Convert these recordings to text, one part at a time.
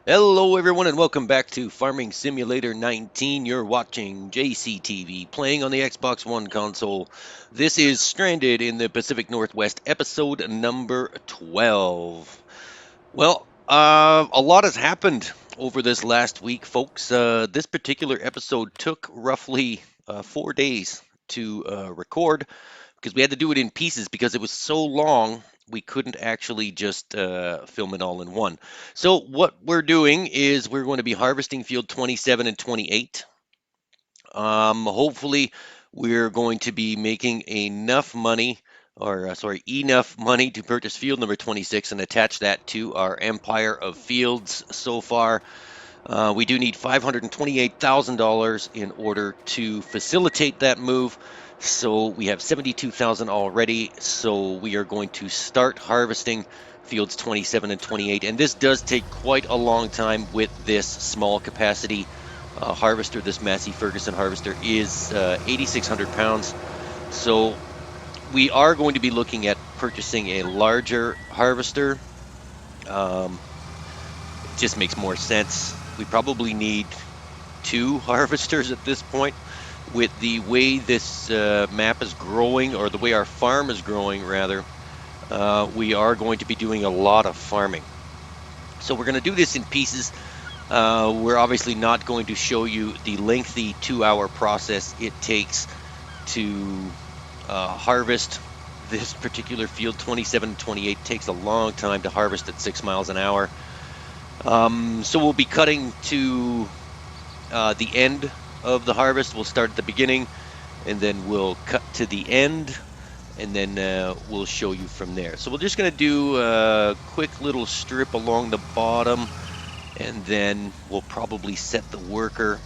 Hello, everyone, and welcome back to Farming Simulator 19. You're watching JCTV playing on the Xbox One console. This is Stranded in the Pacific Northwest, episode number 12. Well, a lot has happened over this last week, folks. This particular episode took roughly 4 days to record because we had to do it in pieces because it was so long we couldn't actually just film it all in one. So what we're doing is we're going to be harvesting field 27 and 28. Hopefully we're going to be making enough money or enough money to purchase field number 26 and attach that to our empire of fields so far. We do need $528,000 in order to facilitate that move. So we have 72,000 already. So we are going to start harvesting fields 27 and 28. And this does take quite a long time with this small capacity harvester. This Massey Ferguson harvester is 8,600 pounds. So we are going to be looking at purchasing a larger harvester. It just makes more sense. We probably need two harvesters at this point. With the way this map is growing, or the way our farm is growing, rather, we are going to be doing a lot of farming. So we're going to do this in pieces. We're obviously not going to show you the lengthy 2-hour process it takes to harvest this particular field. 27 and 28 takes a long time to harvest at 6 miles an hour. So we'll be cutting to the end of the harvest. We'll start at the beginning, and then we'll cut to the end, and then we'll show you from there. So we're just going to do a quick little strip along the bottom, and then we'll probably set the worker,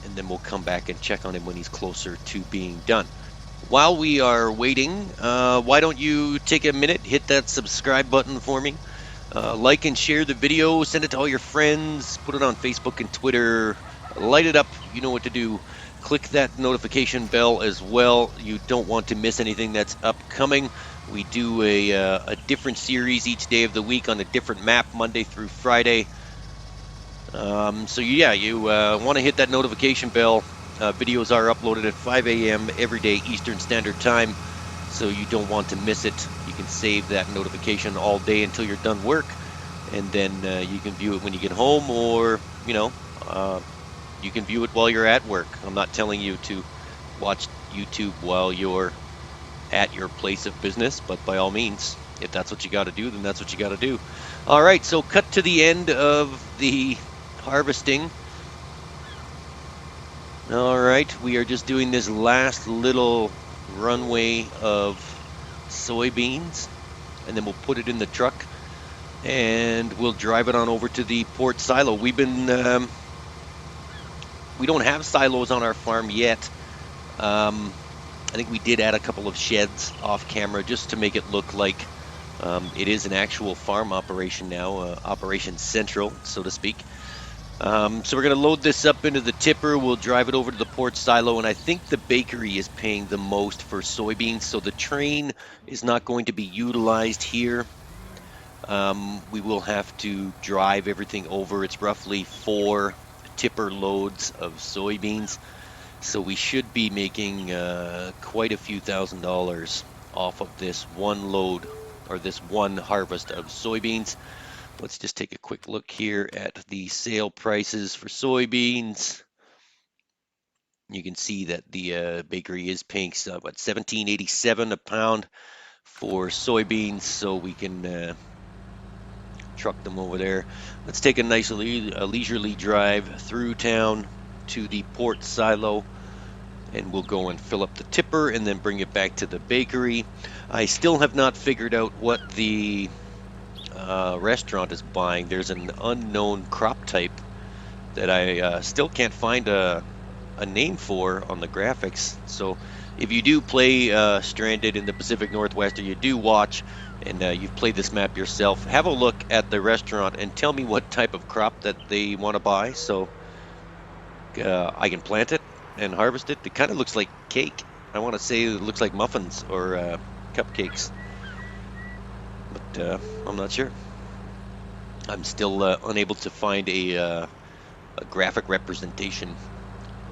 and then we'll come back and check on him when he's closer to being done. While we are waiting, why don't you take a minute, hit that subscribe button for me. Like and share the video, send it to all your friends, put it on Facebook and Twitter, light it up, you know what to do. Click that notification bell as well. You don't want to miss anything that's upcoming. We do a different series each day of the week on a different map, Monday through Friday. So yeah, you want to hit that notification bell. Videos are uploaded at 5 a.m. every day Eastern Standard Time, so you don't want to miss it. You can save that notification all day until you're done work, and then you can view it when you get home, or you can view it while you're at work. I'm not telling you to watch YouTube while you're at your place of business, but by all means, if that's what you got to do, then that's what you got to do. All right, so cut to the end of the harvesting. All right, we are just doing this last little runway of soybeans, and then we'll put it in the truck, and we'll drive it on over to the port silo. We don't have silos on our farm yet. I think we did add a couple of sheds off camera just to make it look like it is an actual farm operation now, Operation Central, so to speak. So we're going to load this up into the tipper. We'll drive it over to the port silo, and I think the bakery is paying the most for soybeans, so the train is not going to be utilized here. We will have to drive everything over. It's roughly 4 tipper loads of soybeans, so we should be making quite a few $1,000s off of this one load, or this one harvest of soybeans. Let's just take a quick look here at the sale prices for soybeans. You can see that the bakery is paying $17.87 a pound for soybeans, so we can truck them over there. Let's take a nice leisurely drive through town to the port silo, and we'll go and fill up the tipper and then bring it back to the bakery. I still have not figured out what the restaurant is buying. There's an unknown crop type that I still can't find a name for on the graphics. So if you do play Stranded in the Pacific Northwest, or you do watch and you've played this map yourself, have a look at the restaurant and tell me what type of crop that they want to buy, so I can plant it and harvest it. It kind of looks like cake. I want to say it looks like muffins or cupcakes, but I'm not sure. I'm still unable to find a graphic representation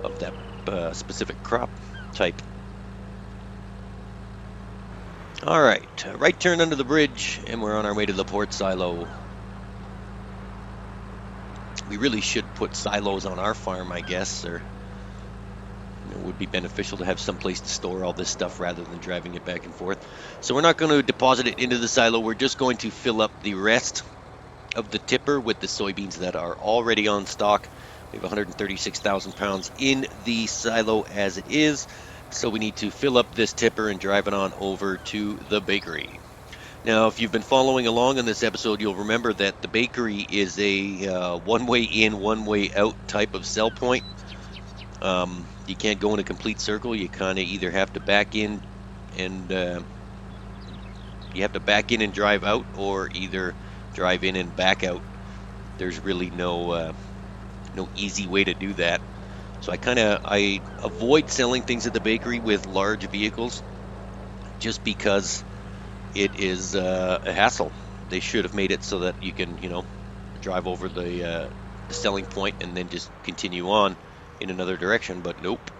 of that specific crop type. All right, right turn under the bridge, and we're on our way to the port silo. We really should put silos on our farm, I guess, or it would be beneficial to have some place to store all this stuff rather than driving it back and forth. So we're not going to deposit it into the silo. We're just going to fill up the rest of the tipper with the soybeans that are already on stock. We have 136,000 pounds in the silo as it is. So we need to fill up this tipper and drive it on over to the bakery. Now, if you've been following along in this episode, you'll remember that the bakery is a one-way in, one-way out type of sell point. You can't go in a complete circle. You kind of either have to back in and drive out, or either drive in and back out. There's really no easy way to do that. So I avoid selling things at the bakery with large vehicles, just because it is a hassle. They should have made it so that you can, drive over the selling point and then just continue on in another direction, but nope.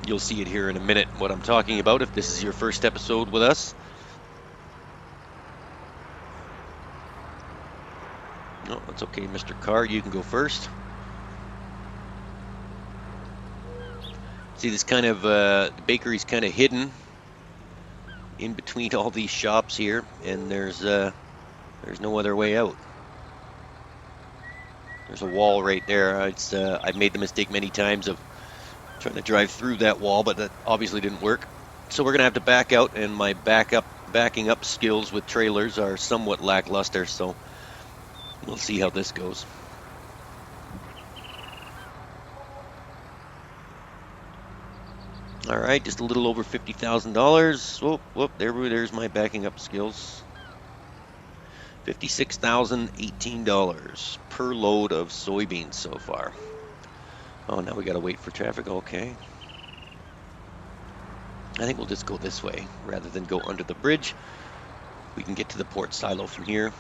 You'll see it here in a minute what I'm talking about if this is your first episode with us. No, that's okay, Mr. Carr, you can go first. See, this kind of the bakery's kind of hidden in between all these shops here, and there's no other way out. There's a wall right there. I've made the mistake many times of trying to drive through that wall, but that obviously didn't work. So we're gonna have to back out, and my backing up skills with trailers are somewhat lackluster, so we'll see how this goes. All right, just a little over $50,000. Whoop, there's my backing up skills. $56,018 per load of soybeans so far. Oh, now we gotta wait for traffic, okay. I think we'll just go this way rather than go under the bridge. We can get to the port silo from here.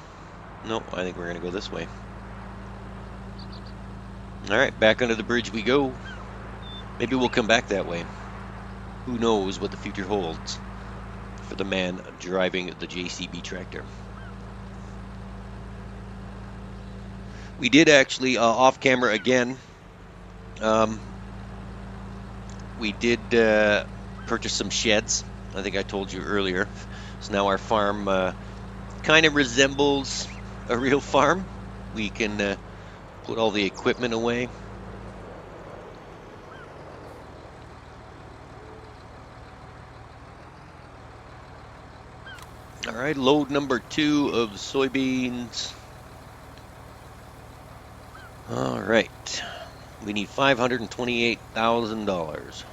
No, I think we're gonna go this way. All right, back under the bridge we go. Maybe we'll come back that way. Who knows what the future holds for the man driving the JCB tractor. We did actually, off camera again, we did purchase some sheds. I think I told you earlier. So now our farm kind of resembles a real farm. We can put all the equipment away. All right, load number 2 of soybeans. All right, we need $528,000.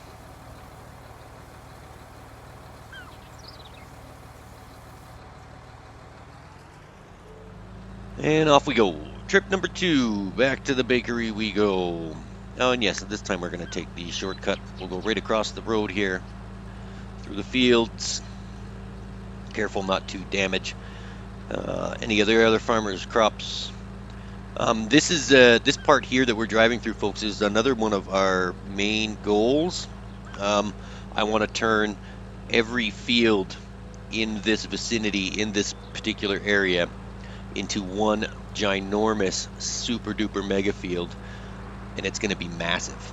And off we go. Trip number 2, back to the bakery we go. Oh, and yes, this time we're going to take the shortcut. We'll go right across the road here, through the fields. Careful not to damage any other farmers' crops. This part here that we're driving through, folks, is another one of our main goals. I want to turn every field in this vicinity, in this particular area, into one ginormous, super duper mega field, and it's going to be massive.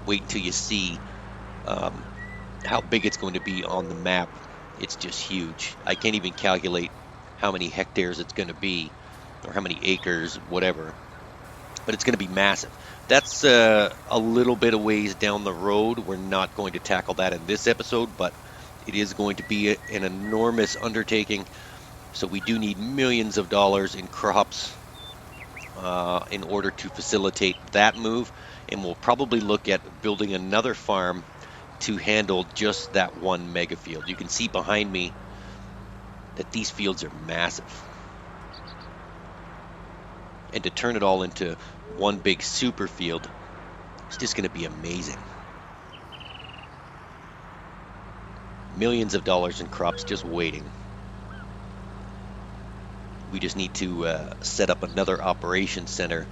Wait until you see how big it's going to be on the map. It's just huge. I can't even calculate how many hectares it's going to be, or how many acres, whatever. But it's going to be massive. That's a little bit of ways down the road. We're not going to tackle that in this episode, but it is going to be an enormous undertaking. So we do need millions of dollars in crops in order to facilitate that move. And we'll probably look at building another farm to handle just that one mega field. You can see behind me that these fields are massive. And to turn it all into one big super field, it's just going to be amazing. Millions of dollars in crops just waiting. We just need to set up another operation center,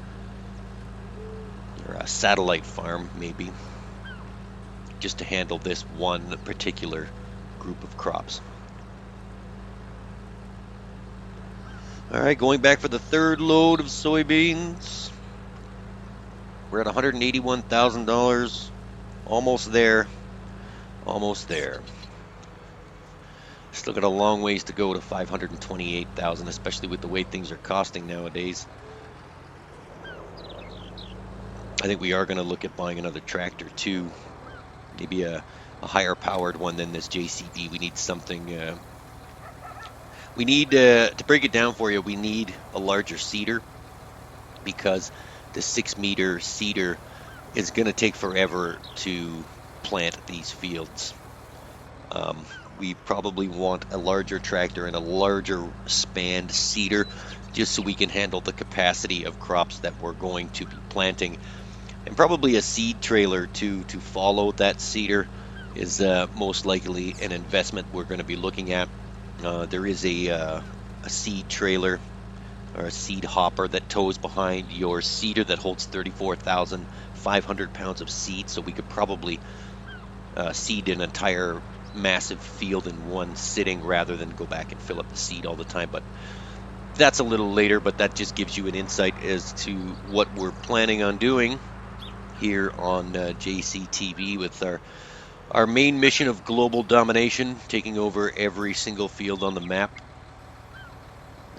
or a satellite farm maybe, just to handle this one particular group of crops. All right, going back for the third load of soybeans. We're at $181,000. Almost there. Almost there. Still got a long ways to go to $528,000, especially with the way things are costing nowadays. I think we are going to look at buying another tractor too. Maybe a higher powered one than this JCB. We need something. We need, to break it down for you, we need a larger seeder, because the 6-meter seeder is going to take forever to plant these fields. We probably want a larger tractor and a larger spanned seeder, just so we can handle the capacity of crops that we're going to be planting. And probably a seed trailer to follow that seeder is most likely an investment we're going to be looking at. There is a seed trailer or a seed hopper that tows behind your seeder that holds 34,500 pounds of seed, so we could probably seed an entire massive field in one sitting rather than go back and fill up the seed all the time. But that's a little later, but that just gives you an insight as to what we're planning on doing here on JCTV with our main mission of global domination, taking over every single field on the map.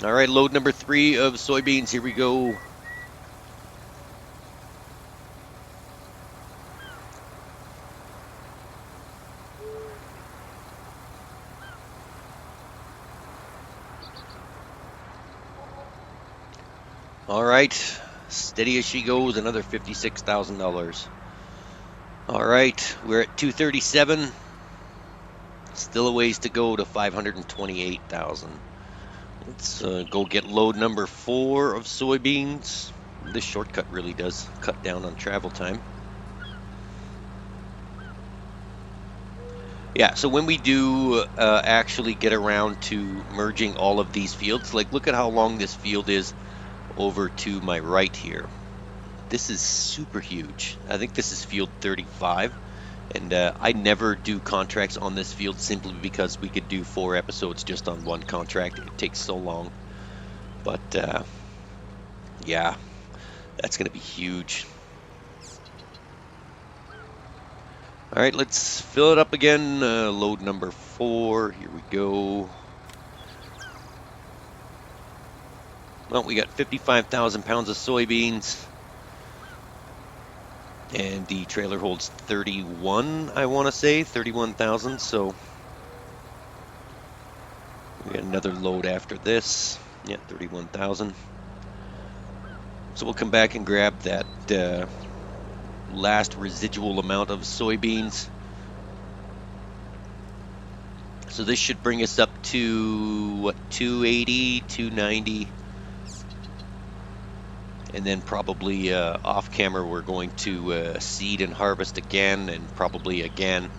All right, load number 3 of soybeans. Here we go. All right, steady as she goes, another $56,000. All right, we're at 237. Still a ways to go to 528,000. Let's go get load number 4 of soybeans. This shortcut really does cut down on travel time. Yeah, so when we do actually get around to merging all of these fields, like look at how long this field is over to my right here. This is super huge. I think this is field 35. And I never do contracts on this field simply because we could do 4 episodes just on one contract. It takes so long. But yeah, that's going to be huge. All right, let's fill it up again. Load number 4. Here we go. Well, we got 55,000 pounds of soybeans. And the trailer holds 31, I want to say, 31,000. So we got another load after this. Yeah, 31,000. So we'll come back and grab that last residual amount of soybeans. So this should bring us up to, what, 280, 290. And then probably off camera we're going to seed and harvest again, and probably again,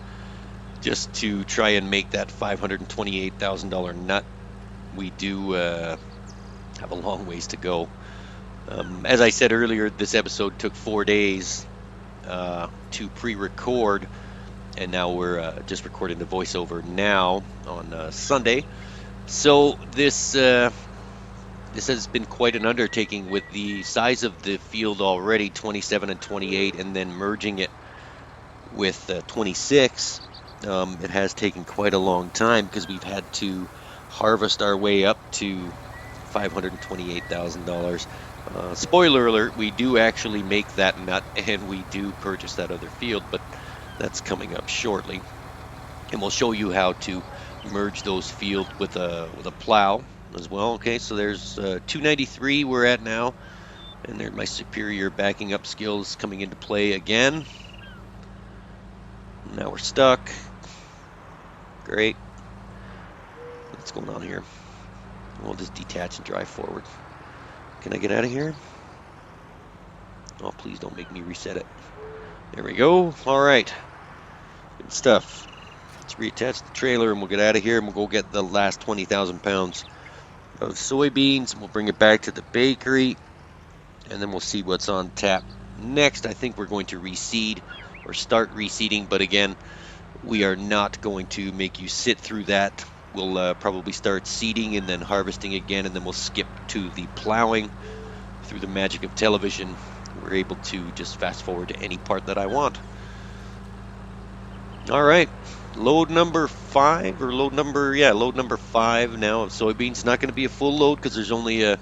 just to try and make that $528,000 nut. We do have a long ways to go. As I said earlier, this episode took 4 days to pre-record, and now we're just recording the voiceover now on Sunday. So this has been quite an undertaking with the size of the field already, 27 and 28, and then merging it with 26. It has taken quite a long time because we've had to harvest our way up to $528,000. Spoiler alert, we do actually make that nut, and we do purchase that other field, but that's coming up shortly. And we'll show you how to merge those fields with a plow as well. Okay, so there's 293 we're at now, and there's my superior backing up skills coming into play again. Now we're stuck. Great. What's going on here? We'll just detach and drive forward. Can I get out of here? Oh, please don't make me reset it. There we go. All right. Good stuff. Let's reattach the trailer and we'll get out of here, and we'll go get the last 20,000 pounds of soybeans. We'll bring it back to the bakery, and then we'll see what's on tap next. I think we're going to reseed or start reseeding, but again, we are not going to make you sit through that. We'll probably start seeding and then harvesting again, and then we'll skip to the plowing. Through the magic of television, we're able to just fast forward to any part that I want. All right, load number 5 load number 5 now of soybeans. Not going to be a full load because there's only a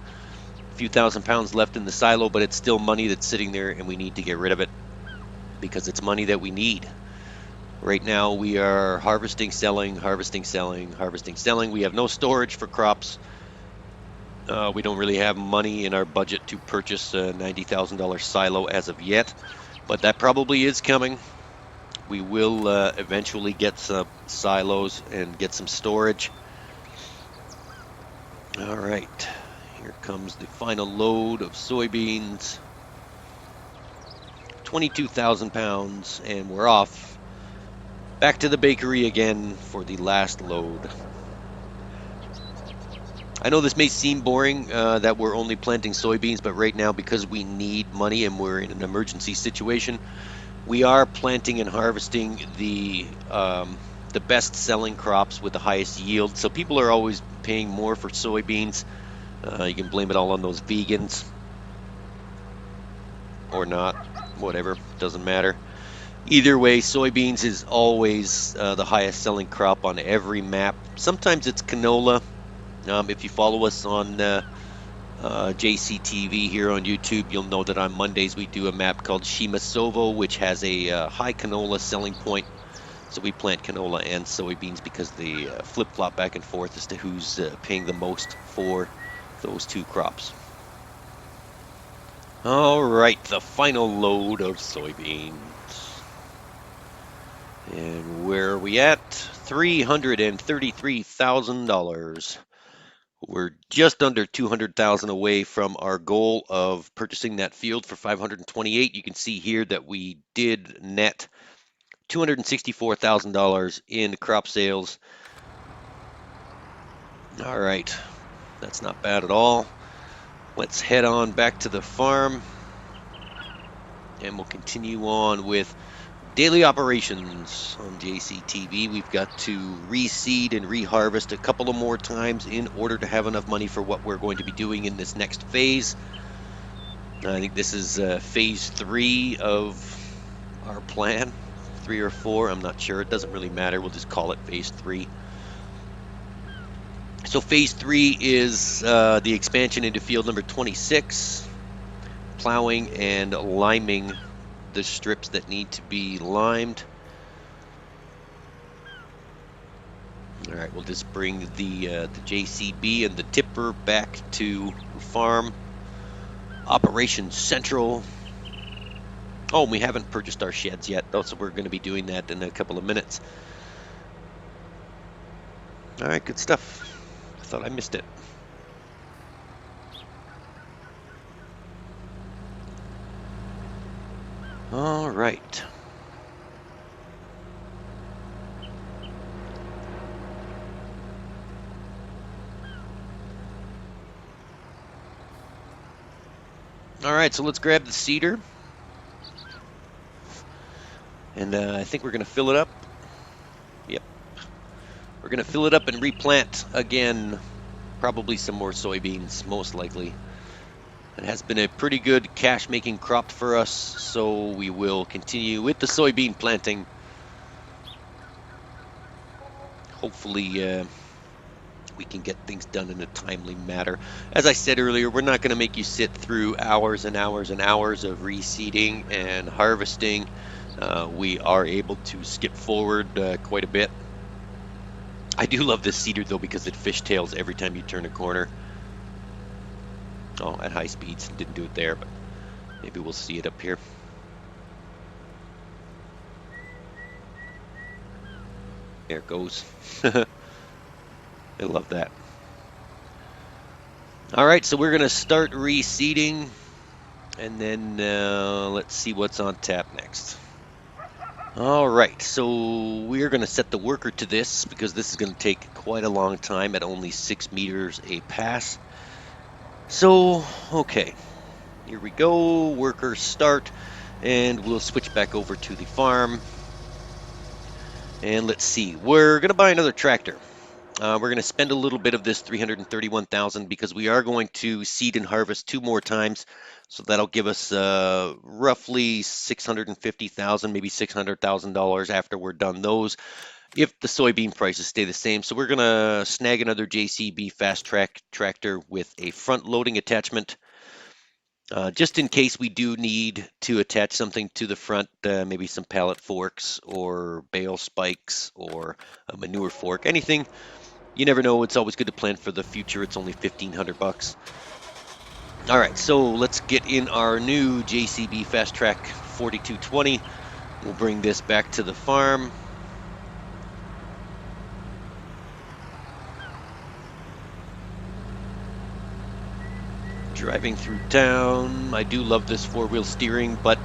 few thousand pounds left in the silo, but it's still money that's sitting there, and we need to get rid of it because it's money that we need. Right now we are harvesting, selling, harvesting, selling, harvesting, selling. We have no storage for crops. We don't really have money in our budget to purchase a $90,000 silo as of yet, but that probably is coming. We will eventually get some silos and get some storage. All right, here comes the final load of soybeans. 22,000 pounds, and we're off back to the bakery again for the last load. I know this may seem boring that we're only planting soybeans, but right now, because we need money and we're in an emergency situation, we are planting and harvesting the best-selling crops with the highest yield. So people are always paying more for soybeans. You can blame it all on those vegans, or not, whatever, doesn't matter. Either way, soybeans is always the highest-selling crop on every map. Sometimes it's canola. If you follow us on JCTV here on YouTube, you'll know that on Mondays we do a map called Shimasovo, which has a high canola selling point. So we plant canola and soybeans because they flip-flop back and forth as to who's paying the most for those two crops. All right, the final load of soybeans. And where are we at? $333,000. We're just under 200,000 away from our goal of purchasing that field for 528. You can see here that we did net $264,000 in crop sales. All right, that's not bad at all. Let's head on back to the farm, and we'll continue on with daily operations on JCTV. We've got to reseed and reharvest a couple of more times in order to have enough money for what we're going to be doing in this next phase. I think this is phase 3 of our plan. 3 or 4, I'm not sure. It doesn't really matter. We'll just call it phase 3. So phase 3 is the expansion into field number 26, plowing and liming the strips that need to be limed. All right, we'll just bring the JCB and the tipper back to farm operations central. Oh, we haven't purchased our sheds yet, though, so we're going to be doing that in a couple of minutes. All right, good stuff. I thought I missed it. All right. All right, so let's grab the seeder. And I think we're going to fill it up. Yep. We're going to fill it up and replant again. Probably some more soybeans, most likely. It has been a pretty good cash-making crop for us, so we will continue with the soybean planting. Hopefully, we can get things done in a timely manner. As I said earlier, we're not going to make you sit through hours and hours and hours of reseeding and harvesting. We are able to skip forward quite a bit. I do love this seeder, though, because it fishtails every time you turn a corner. Oh, at high speeds, didn't do it there, but maybe we'll see it up here. There it goes. I love that. All right, so we're going to start reseeding, and then let's see what's on tap next. All right, so we're going to set the worker to this because this is going to take quite a long time at only 6 meters a pass. So, okay, here we go, worker start, and we'll switch back over to the farm. And let's see, we're going to buy another tractor. We're going to spend a little bit of this 331,000 because we are going to seed and harvest 2 more times. So that'll give us roughly 650,000, maybe $600,000 after we're done those, if the soybean prices stay the same. So we're going to snag another JCB Fast Track tractor with a front loading attachment. Just in case we do need to attach something to the front, maybe some pallet forks or bale spikes or a manure fork, anything. You never know. It's always good to plan for the future. It's only 1,500 bucks. All right, so let's get in our new JCB Fast Track 4220. We'll bring this back to the farm. Driving through town. I do love this 4-wheel steering, but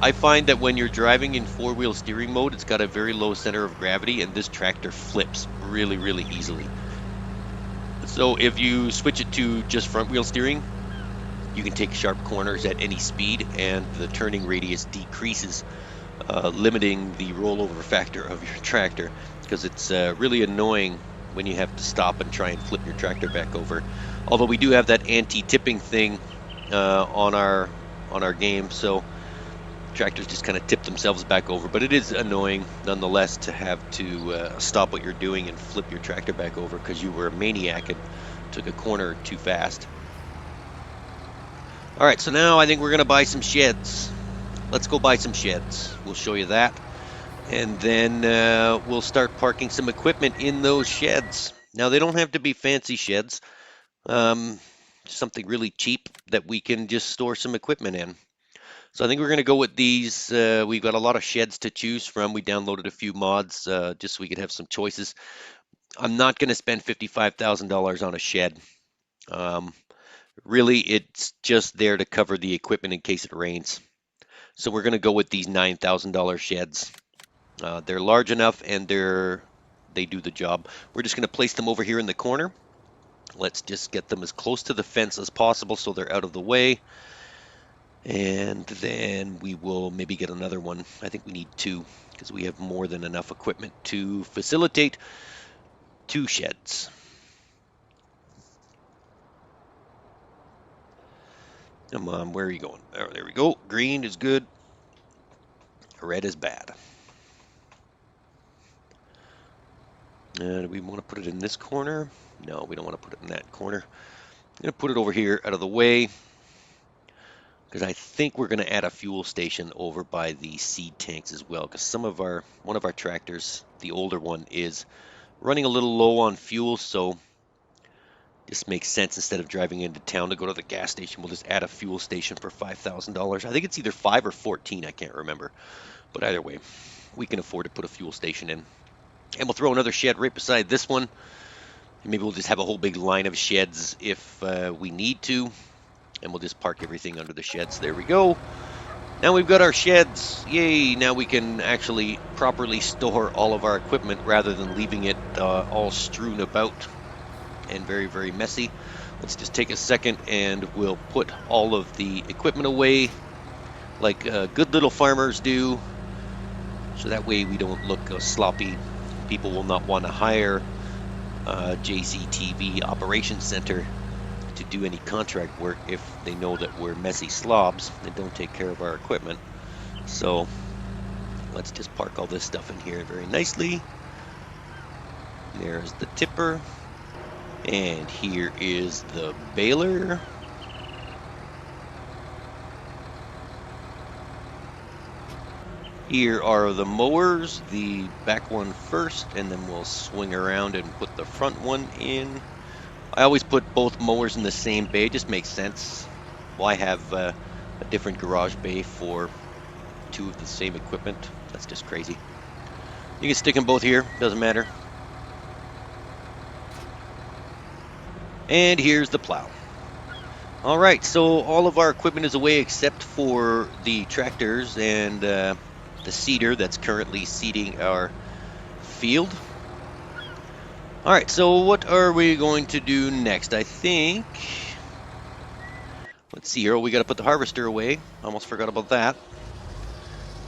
I find that when you're driving in 4-wheel steering mode, it's got a very low center of gravity, and this tractor flips really, really easily. So if you switch it to just front-wheel steering, you can take sharp corners at any speed, and the turning radius decreases, limiting the rollover factor of your tractor, because it's really annoying when you have to stop and try and flip your tractor back over. Although we do have that anti-tipping thing on our game, so tractors just kind of tip themselves back over. But it is annoying nonetheless to have to stop what you're doing and flip your tractor back over because you were a maniac and took a corner too fast. All right, so now I think we're going to buy some sheds. Let's go buy some sheds. We'll show you that. And then we'll start parking some equipment in those sheds. Now, they don't have to be fancy sheds. Something really cheap that we can just store some equipment in. So I think we're going to go with these. We've got a lot of sheds to choose from. We downloaded a few mods just so we could have some choices. I'm not going to spend $55,000 on a shed. Really, it's just there to cover the equipment in case it rains. So we're going to go with these $9,000 sheds. They're large enough and they do the job. We're just going to place them over here in the corner. Let's just get them as close to the fence as possible so they're out of the way. And then we will maybe get another one. I think we need 2 because we have more than enough equipment to facilitate 2 sheds. Come on, where are you going? Oh, there we go. Green is good. Red is bad. Do we want to put it in this corner? No, we don't want to put it in that corner. I'm going to put it over here out of the way because I think we're going to add a fuel station over by the seed tanks as well, because one of our tractors, the older one, is running a little low on fuel, so this makes sense. Instead of driving into town to go to the gas station, we'll just add a fuel station for $5,000. I think it's either 5 or 14, I can't remember. But either way, we can afford to put a fuel station in. And we'll throw another shed right beside this one. And maybe we'll just have a whole big line of sheds if we need to. And we'll just park everything under the sheds. There we go. Now we've got our sheds. Yay! Now we can actually properly store all of our equipment rather than leaving it all strewn about and very, very messy. Let's just take a second and we'll put all of the equipment away like good little farmers do. So that way we don't look sloppy. People will not want to hire JCTV Operations Center to do any contract work if they know that we're messy slobs and don't take care of our equipment. So let's just park all this stuff in here very nicely. There's the tipper. And here is the baler. Here are the mowers, the back one first, and then we'll swing around and put the front one in. I always put both mowers in the same bay, it just makes sense. Why have a different garage bay for 2 of the same equipment? That's just crazy. You can stick them both here, doesn't matter. And here's the plow. All right, so all of our equipment is away except for the tractors, and the seeder that's currently seeding our field. All right, so what are we going to do next? I think, let's see here. We got to put the harvester away. Almost forgot about that.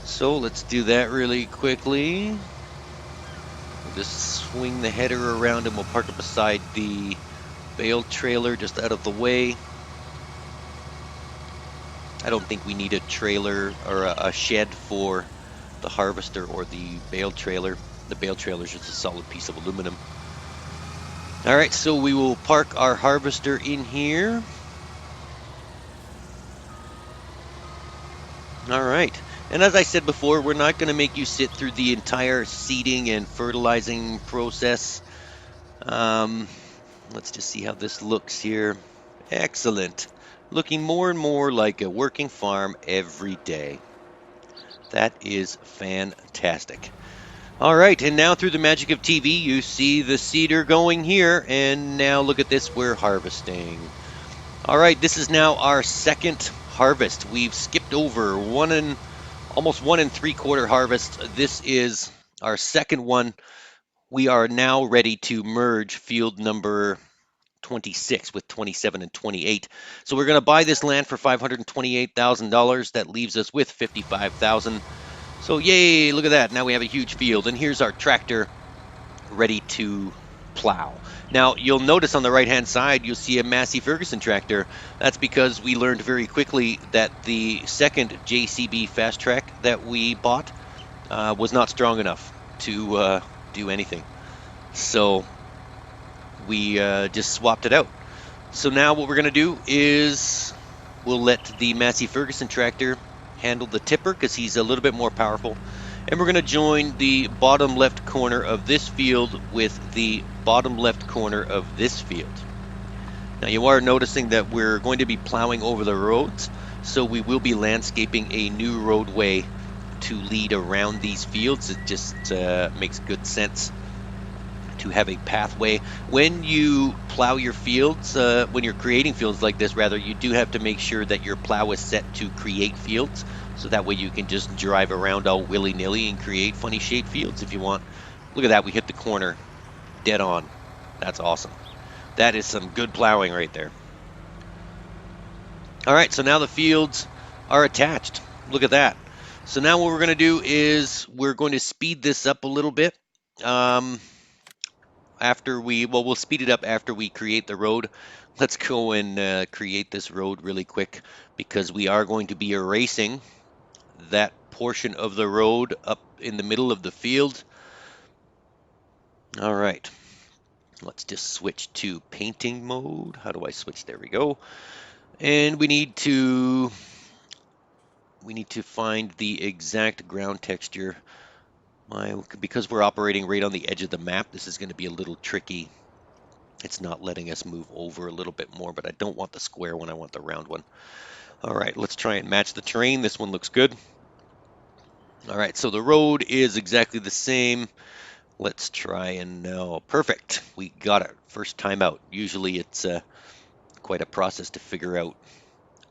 So let's do that really quickly. We'll just swing the header around and we'll park it beside the bale trailer just out of the way. I don't think we need a trailer or a shed for the harvester or the bale trailer. The bale trailer is just a solid piece of aluminum. All right, so we will park our harvester in here. All right, and as I said before, we're not going to make you sit through the entire seeding and fertilizing process. Let's just see how this looks here. Excellent. Looking more and more like a working farm every day. That is fantastic. All right, and now through the magic of TV, you see the seeder going here, and now look at this, we're harvesting. All right, this is now our second harvest. We've skipped over almost 1 3/4 harvest. This is our second one. We are now ready to merge field number 26 with 27 and 28. So we're going to buy this land for $528,000. That leaves us with $55,000. So yay, look at that. Now we have a huge field. And here's our tractor ready to plow. Now you'll notice on the right hand side you'll see a Massey Ferguson tractor. That's because we learned very quickly that the second JCB Fast Track that we bought was not strong enough to do anything. So we just swapped it out. So now what we're going to do is we'll let the Massey Ferguson tractor handle the tipper because he's a little bit more powerful. And we're going to join the bottom left corner of this field with the bottom left corner of this field. Now you are noticing that we're going to be plowing over the roads, so we will be landscaping a new roadway to lead around these fields. It just makes good sense to have a pathway. When you plow your fields, when you're creating fields like this, rather, you do have to make sure that your plow is set to create fields, so that way you can just drive around all willy-nilly and create funny shaped fields if you want. Look at that, we hit the corner dead on. That's awesome. That is some good plowing right there. All right, so now the fields are attached. Look at that. So now what we're going to do is we're going to speed this up a little bit. We'll speed it up after we create the road. Let's go and create this road really quick because we are going to be erasing that portion of the road up in the middle of the field. All right, let's just switch to painting mode. How do I switch? There we go. And we need to find the exact ground texture. Because we're operating right on the edge of the map, this is going to be a little tricky. It's not letting us move over a little bit more, but I don't want the square one, I want the round one. All right, let's try and match the terrain. This one looks good. All right, so the road is exactly the same. Let's try and perfect. We got it first time out. Usually it's quite a process to figure out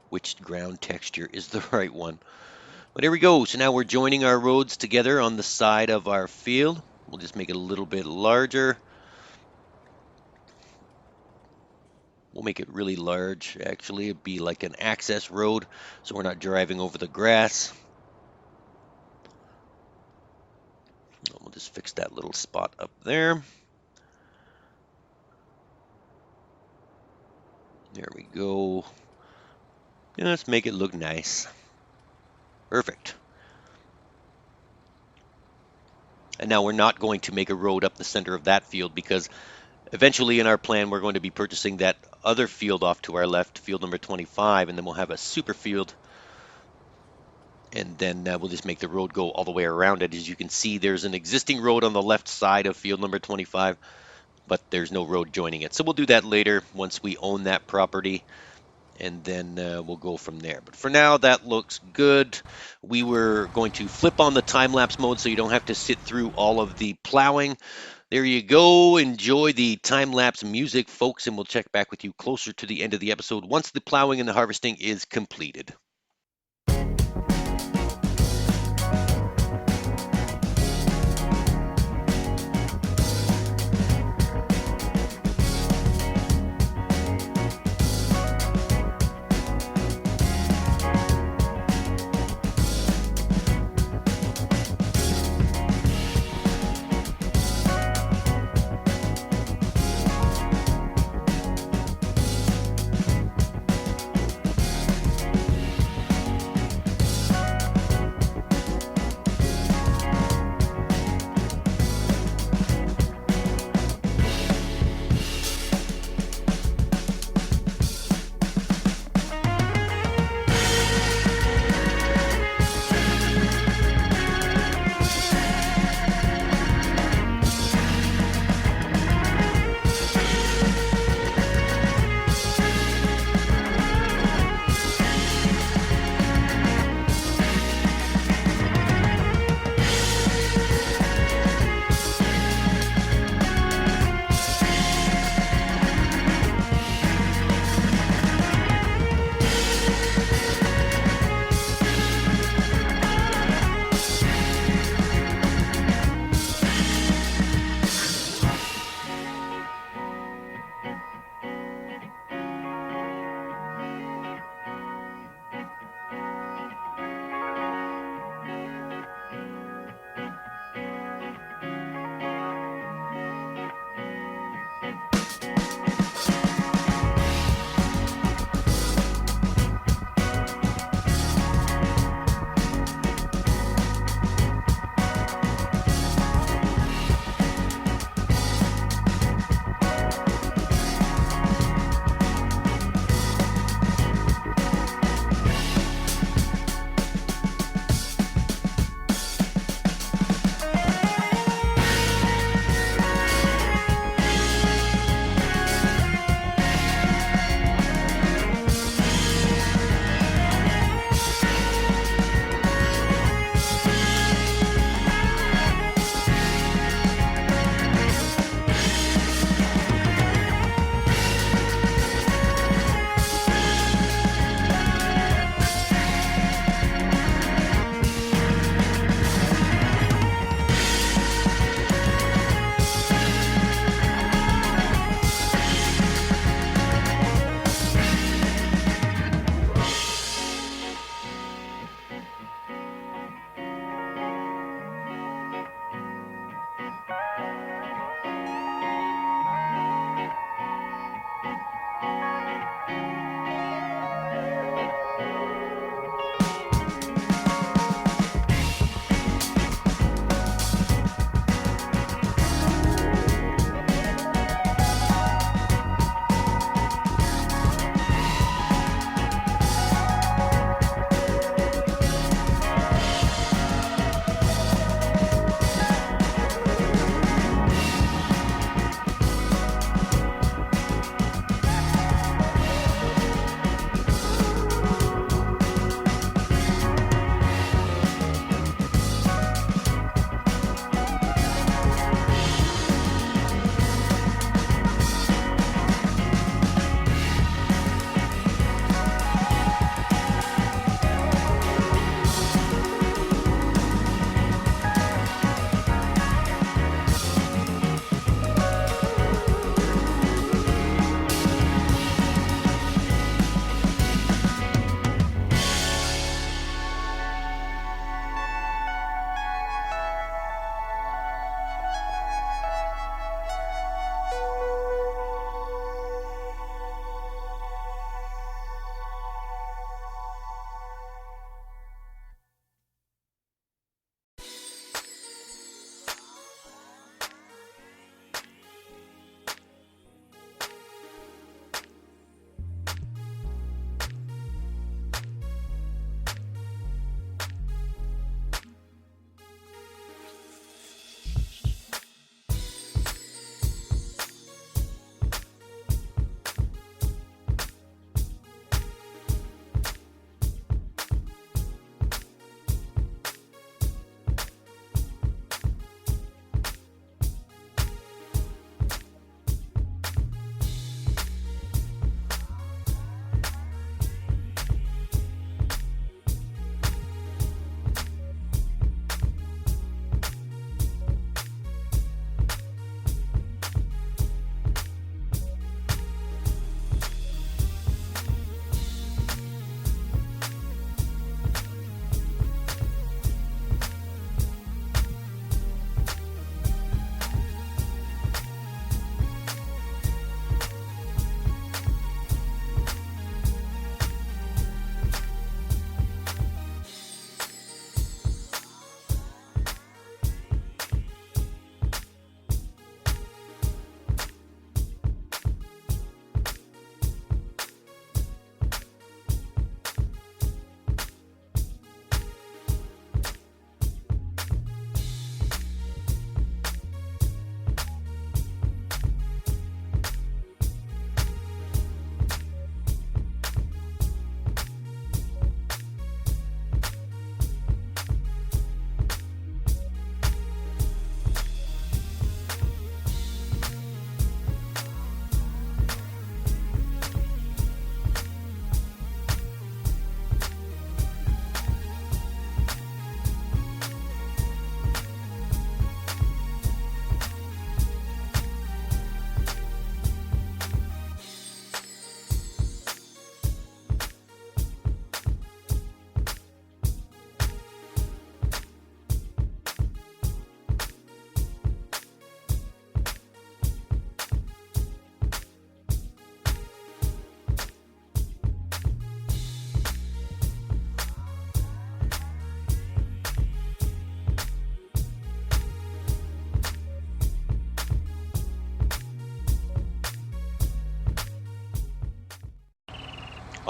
which ground texture is the right one. But here we go. So now we're joining our roads together on the side of our field. We'll just make it a little bit larger. We'll make it really large, actually. It'd be like an access road, so we're not driving over the grass. We'll just fix that little spot up there. There we go. Yeah, let's make it look nice. Perfect. And now we're not going to make a road up the center of that field because eventually in our plan we're going to be purchasing that other field off to our left, field number 25, and then we'll have a super field. And then we'll just make the road go all the way around it. As you can see, there's an existing road on the left side of field number 25, but there's no road joining it. So we'll do that later once we own that property, and then we'll go from there. But for now, that looks good. We were going to flip on the time-lapse mode so you don't have to sit through all of the plowing. There you go. Enjoy the time-lapse music, folks, and we'll check back with you closer to the end of the episode once the plowing and the harvesting is completed.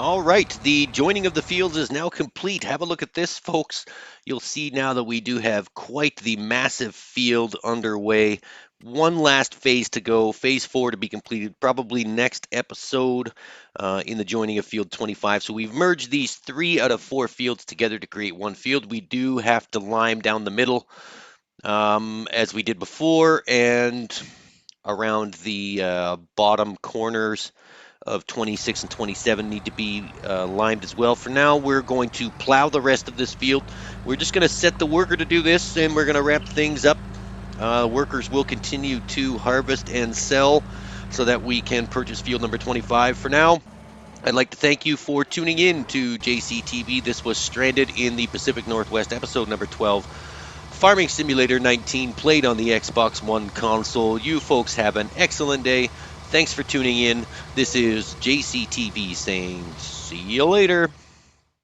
All right, the joining of the fields is now complete. Have a look at this, folks. You'll see now that we do have quite the massive field underway. One last phase to go, phase 4 to be completed, probably next episode in the joining of field 25. So we've merged these 3 out of 4 fields together to create one field. We do have to lime down the middle as we did before, and around the bottom corners of 26 and 27 need to be limed as well. For now, we're going to plow the rest of this field. We're just going to set the worker to do this, and we're going to wrap things up. Workers will continue to harvest and sell so that we can purchase field number 25. For now, I'd like to thank you for tuning in to JCTV. This was Stranded in the Pacific Northwest, episode number 12. Farming Simulator 19 played on the Xbox One console. You folks have an excellent day. Thanks for tuning in. This is JCTV saying see you later.